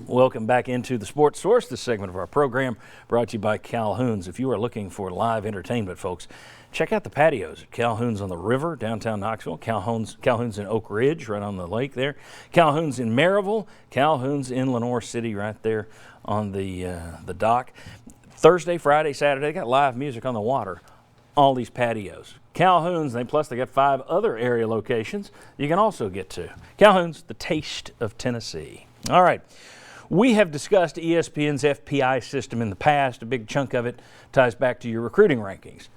Welcome back into the Sports Source. This segment of our program brought to you by Calhoun's. If you are looking for live entertainment, folks, check out the patios at Calhoun's on the river, downtown Knoxville. Calhoun's in Oak Ridge, right on the lake there. Calhoun's in Maryville. Calhoun's in Lenoir City, right there on the dock. Thursday, Friday, Saturday, they got live music on the water. All these patios. Calhoun's, plus they got 5 other area locations you can also get to. Calhoun's, the taste of Tennessee. All right. We have discussed ESPN's FPI system in the past. A big chunk of it ties back to your recruiting rankings.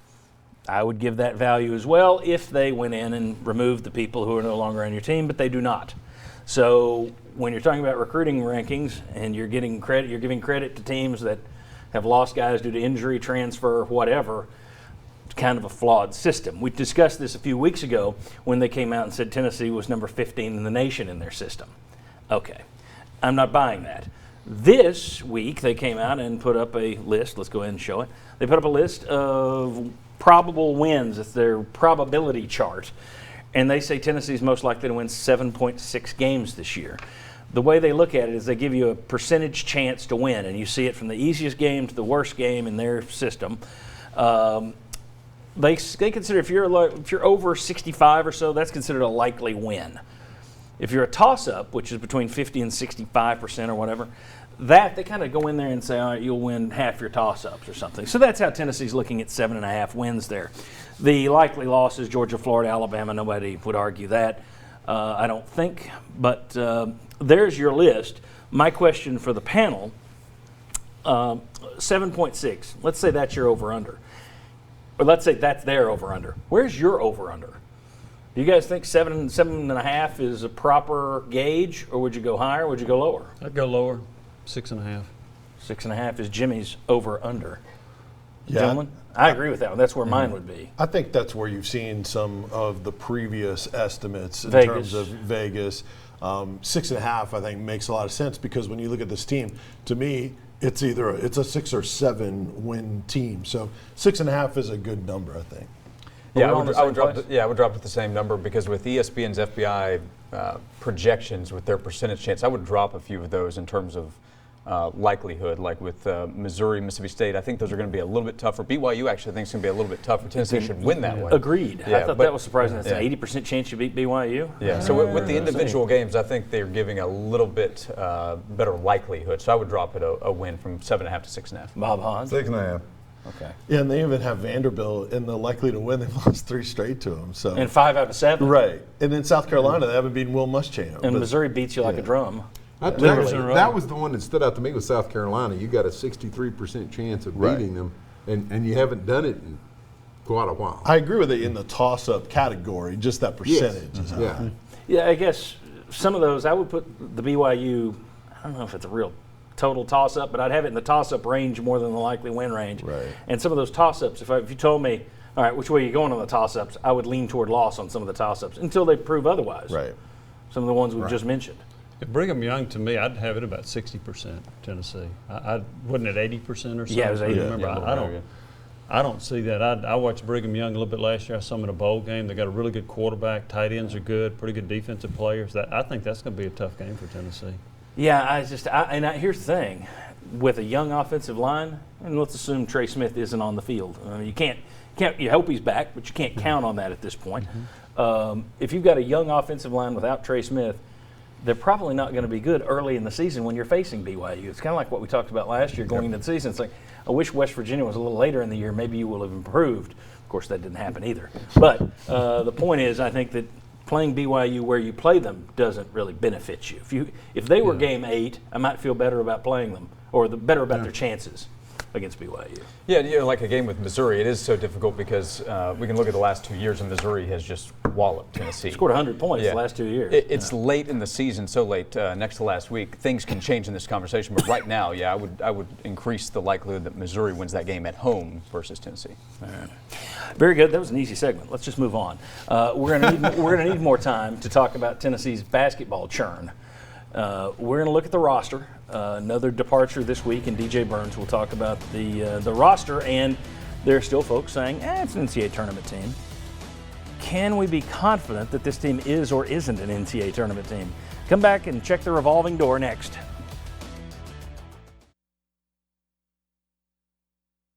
I would give that value as well if they went in and removed the people who are no longer on your team, but they do not. So when you're talking about recruiting rankings and you're giving credit to teams that have lost guys due to injury, transfer, whatever, it's kind of a flawed system. We discussed this a few weeks ago when they came out and said Tennessee was number 15 in the nation in their system. Okay. I'm not buying that. This week, they came out and put up a list. Let's go ahead and show it. They put up a list of probable wins. It's their probability chart. And they say Tennessee's most likely to win 7.6 games this year. The way they look at it is they give you a percentage chance to win, and you see it from the easiest game to the worst game in their system. They consider if you're over 65 or so, that's considered a likely win. If you're a toss-up, which is between 50 and 65% or whatever, they kind of go in there and say, all right, you'll win half your toss-ups or something. So that's how Tennessee's looking at 7.5 wins there. The likely losses, Georgia, Florida, Alabama, nobody would argue that, I don't think. But there's your list. My question for the panel, 7.6. Let's say that's your over-under. Or let's say that's their over-under. Where's your over-under? Do you guys think 7.5 is a proper gauge, or would you go higher, or would you go lower? I'd go lower, 6.5. 6.5 is Jimmy's over-under. Yeah. Gentlemen, I agree with that one. That's where mine would be. I think that's where you've seen some of the previous estimates in Vegas. terms of Vegas. 6.5, I think, makes a lot of sense because when you look at this team, to me, it's either it's a 6 or 7 win team. So 6.5 is a good number, I think. Yeah, I would drop it the same number because with ESPN's FBI projections with their percentage chance, I would drop a few of those in terms of likelihood, like with Missouri, Mississippi State. I think those are going to be a little bit tougher. BYU actually thinks it's going to be a little bit tougher. Tennessee should win that one. Agreed. Yeah, I thought that was surprising. That's an 80% chance you beat BYU. Yeah, so with the individual games, I think they're giving a little bit better likelihood. So I would drop it a win from 7.5 to 6.5. Bob Hahn? 6.5. Okay. Yeah, and they even have Vanderbilt in the likely to win. They've lost 3 straight to them. So. And 5 out of 7. Right. And in South Carolina, they haven't beaten Will Muschamp. And Missouri beats you like a drum. That was the one that stood out to me with South Carolina. You got a 63% chance of beating them, and you haven't done it in quite a while. I agree with it in the toss-up category, just that percentage. Yes. Is Yeah. Yeah, I guess some of those, I would put the BYU, I don't know if it's a real total toss-up, but I'd have it in the toss-up range more than the likely win range. Right. And some of those toss-ups, if you told me, all right, which way are you going on the toss-ups, I would lean toward loss on some of the toss-ups until they prove otherwise. Right. Some of the ones we've just mentioned. If Brigham Young, to me, I'd have it about 60% Tennessee. I wasn't it 80% or something? Yeah, it was 80. Remember, I don't see that. I watched Brigham Young a little bit last year. I saw them in a bowl game. They got a really good quarterback. Tight ends are good. Pretty good defensive players. I think that's going to be a tough game for Tennessee. Yeah, here's the thing. With a young offensive line, and let's assume Trey Smith isn't on the field. I mean, you hope he's back, but you can't count on that at this point. If you've got a young offensive line without Trey Smith, they're probably not going to be good early in the season when you're facing BYU. It's kind of like what we talked about last year going into the season. It's like, I wish West Virginia was a little later in the year. Maybe you will have improved. Of course, that didn't happen either. But the point is, I think that playing BYU where you play them doesn't really benefit you. If they were game 8, I might feel better about playing them or better about their chances against BYU. Yeah, like a game with Missouri, it is so difficult because we can look at the last 2 years and Missouri has just walloped Tennessee. Scored 100 points the last 2 years. It's late in the season, so late next to last week. Things can change in this conversation, but right now, I would increase the likelihood that Missouri wins that game at home versus Tennessee. All right. Very good. That was an easy segment. Let's just move on. We're gonna need more time to talk about Tennessee's basketball churn. We're going to look at the roster. Another departure this week, and DJ Burns will talk about the roster. And there are still folks saying, it's an NCAA tournament team. Can we be confident that this team is or isn't an NCAA tournament team? Come back and check the revolving door next.